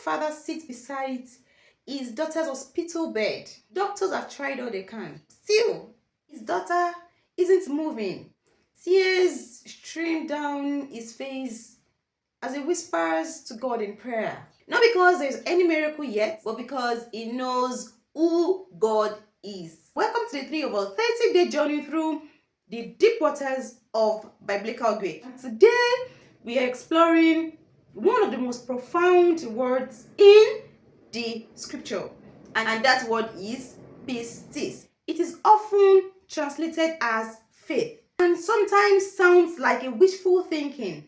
father sits beside his daughter's hospital bed. Doctors have tried all they can. Still, his daughter isn't moving. Tears stream down his face as he whispers to God in prayer. Not because there's any miracle yet, but because he knows who God is. Welcome to the 3 of our 30-day journey through the deep waters of biblical grace. And today we are exploring one of the most profound words in the scripture, and that word is pistis. It is often translated as faith and sometimes sounds like a wishful thinking,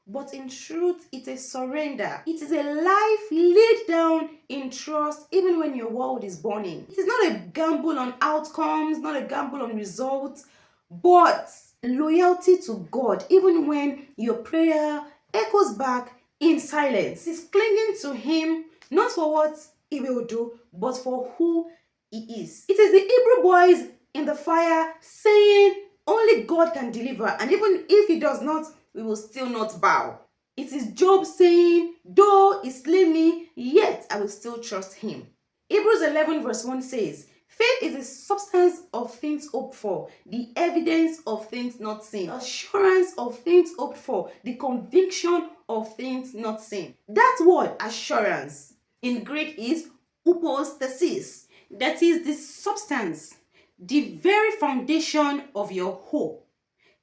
but in truth it's a surrender. It is a life laid down in trust even when your world is burning. It is not a gamble on outcomes, not a gamble on results, but loyalty to God even when your prayer echoes back in silence. It is clinging to Him not for what He will do, but for who He is. It is the Hebrew boys in the fire saying only God can deliver, and even if He does not, we will still not bow. It is Job saying, though He slay me, yet I will still trust Him. Hebrews 11 verse 1 says, faith is the substance of things hoped for, the evidence of things not seen, assurance of things hoped for, the conviction of things not seen. That word assurance in Greek is hypostasis. That is the substance, the very foundation of your hope,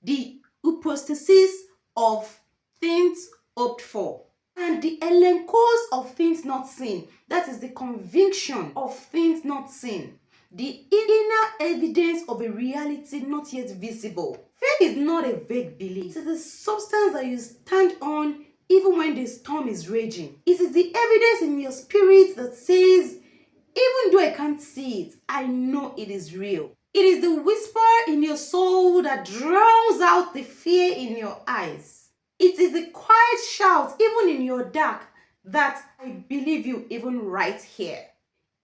the hypostasis of things hoped for, and the elenkos of things not seen. That is the conviction of things not seen, the inner evidence of a reality not yet visible. Faith is not a vague belief. It is the substance that you stand on even when the storm is raging. It is the evidence in your spirit that says, even though I can't see it, I know it is real. It is the whisper in your soul that drowns out the fear in your eyes. It is the quiet shout, even in your dark, that I believe you even right here.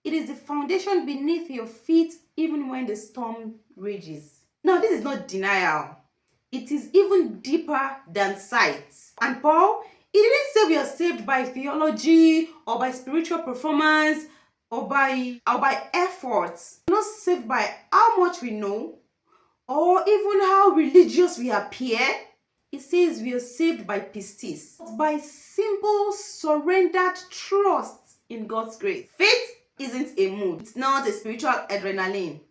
It is the foundation beneath your feet even when the storm rages. Now, this is not denial. It is even deeper than sight. And Paul, he didn't say we are saved by theology or by spiritual performance or by efforts. We're not saved by how much we know or even how religious we appear. It says we are saved by pístis, by simple surrendered trust in God's grace. Faith isn't a mood. It's not a spiritual adrenaline.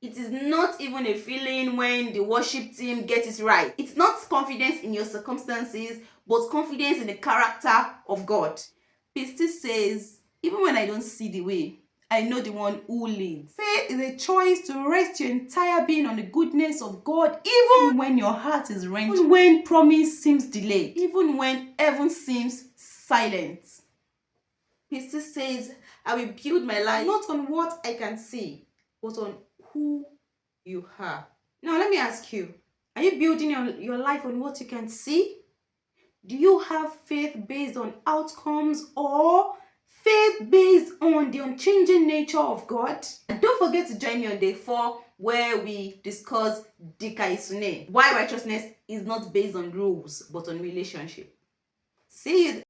It is not even a feeling when the worship team gets it right. It's not confidence in your circumstances, but confidence in the character of God. Pistis says, even when I don't see the way, I know the one who leads. Faith is a choice to rest your entire being on the goodness of God, even when your heart is wrenched, even when promise seems delayed, even when heaven seems silent. Pistis says, I will build my life not on what I can see, but on who you are. Now let me ask you, are you building your life on what you can see? Do you have faith based on outcomes or faith based on the unchanging nature of God? And don't forget to join me on day 4 where we discuss δικαιοσύνη, why righteousness is not based on rules but on relationship. See you